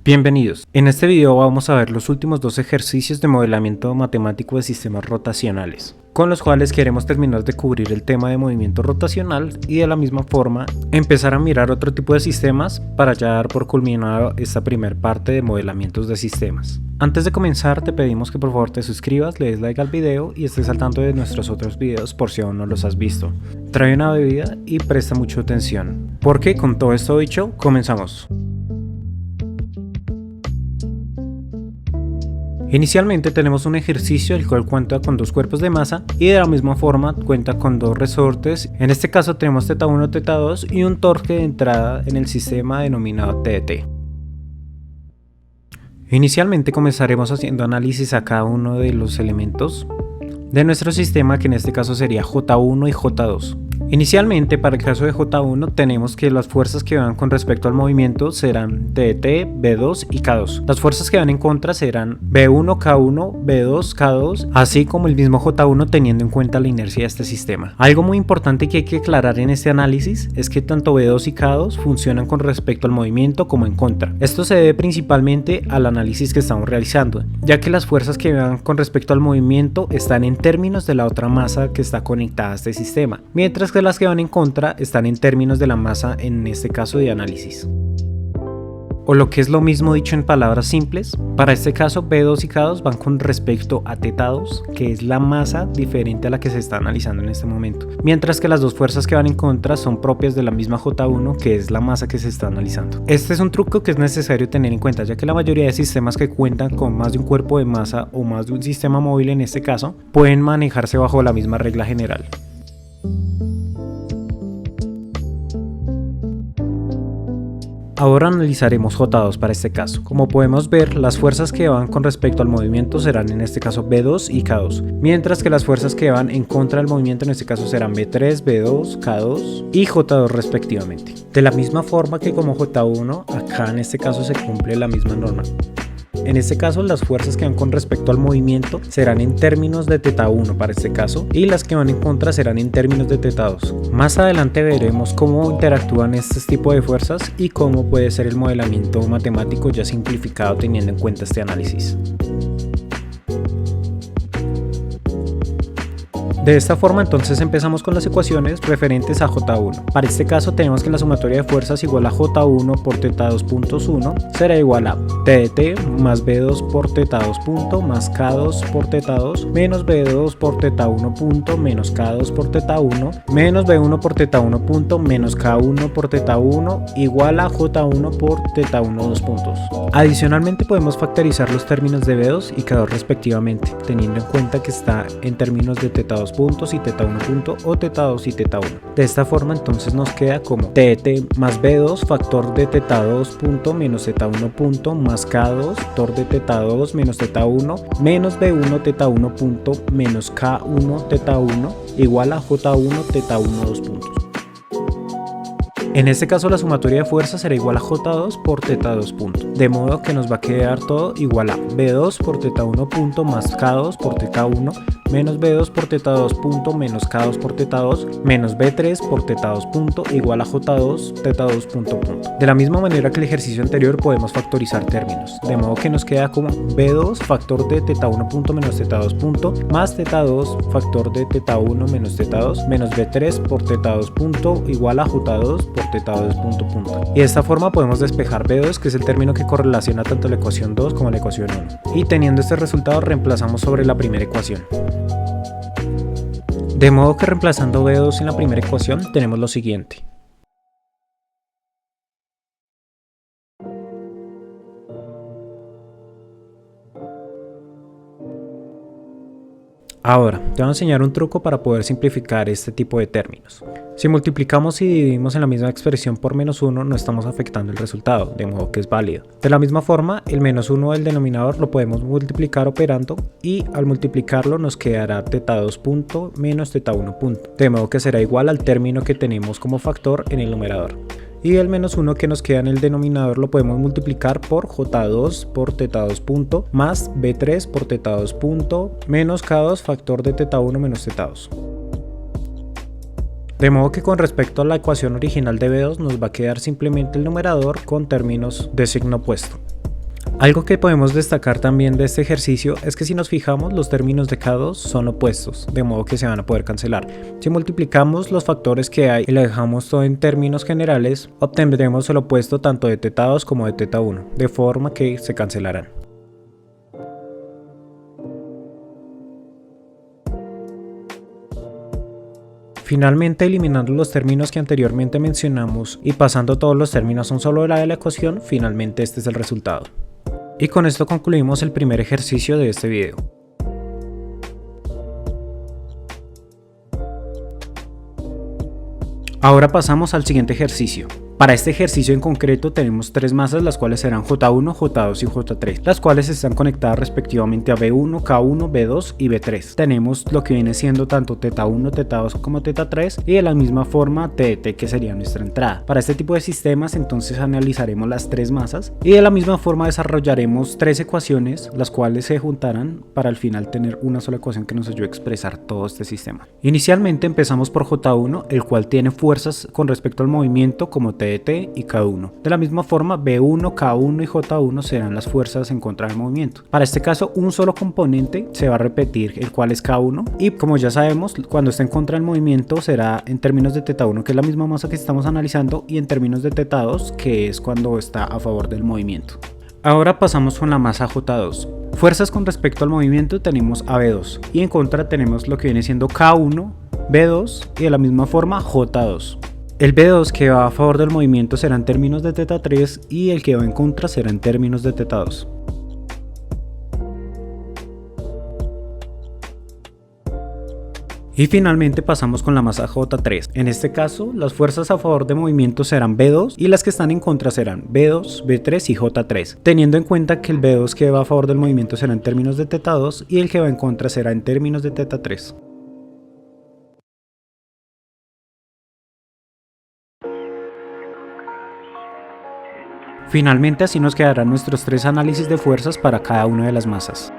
Bienvenidos. En este video vamos a ver los últimos dos ejercicios de modelamiento matemático de sistemas rotacionales, con los cuales queremos terminar de cubrir el tema de movimiento rotacional y de la misma forma empezar a mirar otro tipo de sistemas para ya dar por culminado esta primera parte de modelamientos de sistemas. Antes de comenzar te pedimos que por favor te suscribas, le des like al video y estés al tanto de nuestros otros videos por si aún no los has visto. Trae una bebida y presta mucha atención, porque con todo esto dicho, comenzamos. Inicialmente tenemos un ejercicio el cual cuenta con dos cuerpos de masa y de la misma forma cuenta con dos resortes. En este caso tenemos θ1, θ2 y un torque de entrada en el sistema denominado TDT. Inicialmente comenzaremos haciendo análisis a cada uno de los elementos de nuestro sistema, que en este caso sería J1 y J2. Inicialmente, para el caso de J1, tenemos que las fuerzas que van con respecto al movimiento serán TDT, B2 y K2. Las fuerzas que van en contra serán B1, K1, B2, K2, así como el mismo J1 teniendo en cuenta la inercia de este sistema. Algo muy importante que hay que aclarar en este análisis es que tanto B2 y K2 funcionan con respecto al movimiento como en contra. Esto se debe principalmente al análisis que estamos realizando, ya que las fuerzas que van con respecto al movimiento están en términos de la otra masa que está conectada a este sistema, mientras que las que van en contra están en términos de la masa en este caso de análisis. O lo que es lo mismo dicho en palabras simples, para este caso B2 y K2 van con respecto a θ2, que es la masa diferente a la que se está analizando en este momento, mientras que las dos fuerzas que van en contra son propias de la misma J1, que es la masa que se está analizando. Este es un truco que es necesario tener en cuenta, ya que la mayoría de sistemas que cuentan con más de un cuerpo de masa o más de un sistema móvil en este caso, pueden manejarse bajo la misma regla general. Ahora analizaremos J2 para este caso. Como podemos ver, las fuerzas que van con respecto al movimiento serán en este caso B2 y K2, mientras que las fuerzas que van en contra del movimiento en este caso serán B3, B2, K2 y J2 respectivamente. De la misma forma que como J1, acá en este caso se cumple la misma norma. En este caso, las fuerzas que van con respecto al movimiento serán en términos de θ1 para este caso, y las que van en contra serán en términos de θ2. Más adelante veremos cómo interactúan este tipo de fuerzas y cómo puede ser el modelamiento matemático ya simplificado teniendo en cuenta este análisis. De esta forma entonces empezamos con las ecuaciones referentes a J1. Para este caso tenemos que la sumatoria de fuerzas igual a J1 por θ2 puntos 1 será igual a TDT más B2 por θ2 punto más K2 por θ2 menos B2 por θ1 punto menos K2 por θ1 menos B1 por θ1 punto menos K1 por θ1 igual a J1 por θ1 2 puntos. Adicionalmente podemos factorizar los términos de B2 y K2 respectivamente, teniendo en cuenta que está en términos de θ2 puntos y θ1 punto o θ2 y θ1. De esta forma entonces nos queda como TDT más B2 factor de θ2 punto menos θ1 punto más K2 factor de θ2 menos θ1 menos B1 θ1 punto menos K1 θ1 igual a J1 θ1 2 puntos. En este caso la sumatoria de fuerzas será igual a J2 por θ2 punto, de modo que nos va a quedar todo igual a B2 por θ1 punto más K2 por θ1 menos B2 por θ2 punto menos K2 por θ2 menos B3 por θ2 punto igual a J2 θ2 punto. De la misma manera que el ejercicio anterior podemos factorizar términos, de modo que nos queda como B2 factor de θ1 punto menos θ2 punto más θ2 factor de θ1 menos θ2 menos B3 por θ2 punto igual a J2 por θ2 punto. Y de esta forma podemos despejar B2, que es el término que correlaciona tanto la ecuación 2 como la ecuación 1. Y teniendo este resultado reemplazamos sobre la primera ecuación. De modo que reemplazando B2 en la primera ecuación tenemos lo siguiente. Ahora, te voy a enseñar un truco para poder simplificar este tipo de términos. Si multiplicamos y dividimos en la misma expresión por menos 1, no estamos afectando el resultado, de modo que es válido. De la misma forma, el menos 1 del denominador lo podemos multiplicar operando y al multiplicarlo nos quedará θ2 punto menos θ1 punto, de modo que será igual al término que tenemos como factor en el numerador. Y el menos 1 que nos queda en el denominador lo podemos multiplicar por J2 por θ2 punto más B3 por θ2 punto menos K2 factor de θ1 menos θ2. De modo que con respecto a la ecuación original de B2 nos va a quedar simplemente el numerador con términos de signo opuesto. Algo que podemos destacar también de este ejercicio es que si nos fijamos, los términos de K2 son opuestos, de modo que se van a poder cancelar. Si multiplicamos los factores que hay y lo dejamos todo en términos generales, obtendremos el opuesto tanto de θ2 como de θ1, de forma que se cancelarán. Finalmente, eliminando los términos que anteriormente mencionamos y pasando todos los términos a un solo lado de la ecuación, finalmente este es el resultado. Y con esto concluimos el primer ejercicio de este video. Ahora pasamos al siguiente ejercicio. Para este ejercicio en concreto tenemos tres masas, las cuales serán J1, J2 y J3, las cuales están conectadas respectivamente a B1, K1, B2 y B3. Tenemos lo que viene siendo tanto θ1, θ2 como θ3 y de la misma forma TT, que sería nuestra entrada. Para este tipo de sistemas entonces analizaremos las tres masas y de la misma forma desarrollaremos tres ecuaciones, las cuales se juntarán para al final tener una sola ecuación que nos ayude a expresar todo este sistema. Inicialmente empezamos por J1, el cual tiene fuerzas con respecto al movimiento como TT y K1. De la misma forma, B1, K1 y J1 serán las fuerzas en contra del movimiento. Para este caso, un solo componente se va a repetir, el cual es K1, y como ya sabemos, cuando esté en contra del movimiento será en términos de θ1, que es la misma masa que estamos analizando, y en términos de θ2, que es cuando está a favor del movimiento. Ahora pasamos con la masa J2. Fuerzas con respecto al movimiento tenemos a B2, y en contra tenemos lo que viene siendo K1, B2 y de la misma forma J2. El B2 que va a favor del movimiento será en términos de θ3 y el que va en contra será en términos de θ2. Y finalmente pasamos con la masa J3. En este caso, las fuerzas a favor de movimiento serán B2 y las que están en contra serán B2, B3 y J3, teniendo en cuenta que el B2 que va a favor del movimiento será en términos de θ2 y el que va en contra será en términos de θ3. Finalmente así nos quedarán nuestros tres análisis de fuerzas para cada una de las masas.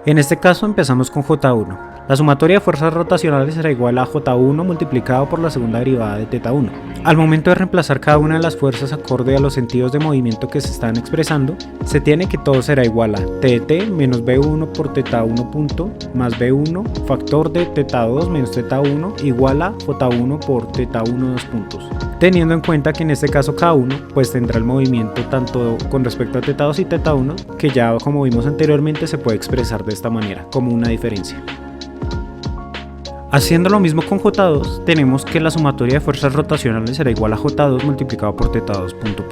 En este caso empezamos con J1. La sumatoria de fuerzas rotacionales será igual a J1 multiplicado por la segunda derivada de θ1. Al momento de reemplazar cada una de las fuerzas acorde a los sentidos de movimiento que se están expresando, se tiene que todo será igual a TT menos B1 por θ1 punto más B1 factor de θ2 menos θ1 igual a J1 por θ1 2 puntos. Teniendo en cuenta que en este caso K1 pues tendrá el movimiento tanto con respecto a θ2 y θ1, que ya como vimos anteriormente se puede expresar de esta manera como una diferencia. Haciendo lo mismo con J2, tenemos que la sumatoria de fuerzas rotacionales será igual a J2 multiplicado por θ2 punto.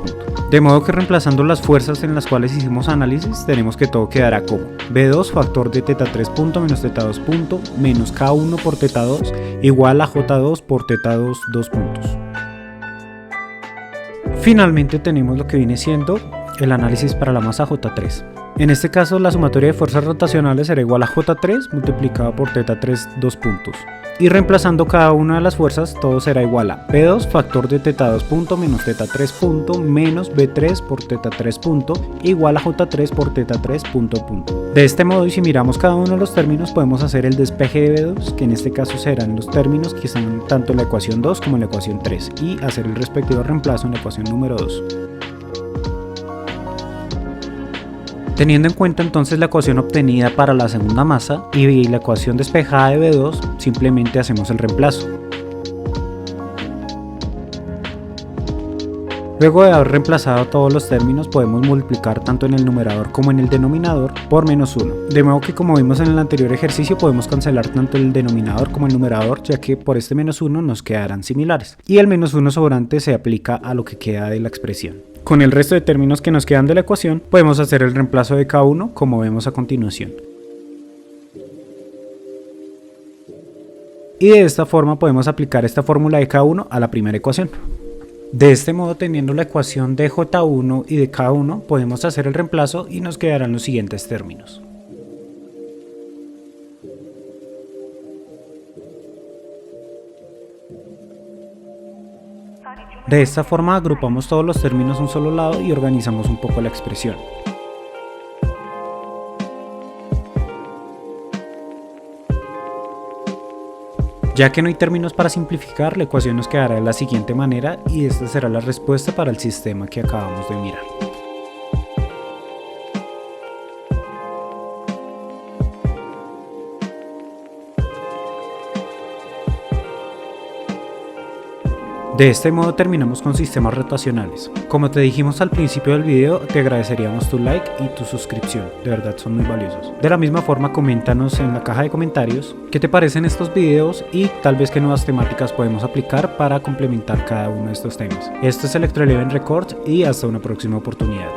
De modo que reemplazando las fuerzas en las cuales hicimos análisis, tenemos que todo quedará como B2 factor de θ3 punto menos θ2 punto menos K1 por θ2 igual a J2 por θ2 2 puntos. Finalmente tenemos lo que viene siendo el análisis para la masa J3. En este caso la sumatoria de fuerzas rotacionales será igual a J3 multiplicado por θ3 2 puntos. Y reemplazando cada una de las fuerzas todo será igual a B2 factor de θ2 punto menos θ3 punto menos B3 por θ3 punto igual a J3 por θ3 punto. De este modo y si miramos cada uno de los términos podemos hacer el despeje de B2, que en este caso serán los términos que están tanto en la ecuación 2 como en la ecuación 3 y hacer el respectivo reemplazo en la ecuación número 2. Teniendo en cuenta entonces la ecuación obtenida para la segunda masa y la ecuación despejada de B2, simplemente hacemos el reemplazo. Luego de haber reemplazado todos los términos podemos multiplicar tanto en el numerador como en el denominador por menos 1. De modo que como vimos en el anterior ejercicio podemos cancelar tanto el denominador como el numerador, ya que por este menos 1 nos quedarán similares. Y el menos 1 sobrante se aplica a lo que queda de la expresión. Con el resto de términos que nos quedan de la ecuación podemos hacer el reemplazo de K1 como vemos a continuación. Y de esta forma podemos aplicar esta fórmula de K1 a la primera ecuación. De este modo, teniendo la ecuación de J1 y de K1, podemos hacer el reemplazo y nos quedarán los siguientes términos. De esta forma agrupamos todos los términos a un solo lado y organizamos un poco la expresión. Ya que no hay términos para simplificar, la ecuación nos quedará de la siguiente manera y esta será la respuesta para el sistema que acabamos de mirar. De este modo terminamos con sistemas rotacionales. Como te dijimos al principio del video, te agradeceríamos tu like y tu suscripción, de verdad son muy valiosos. De la misma forma, coméntanos en la caja de comentarios qué te parecen estos videos y tal vez qué nuevas temáticas podemos aplicar para complementar cada uno de estos temas. Esto es Electro Eleven Records y hasta una próxima oportunidad.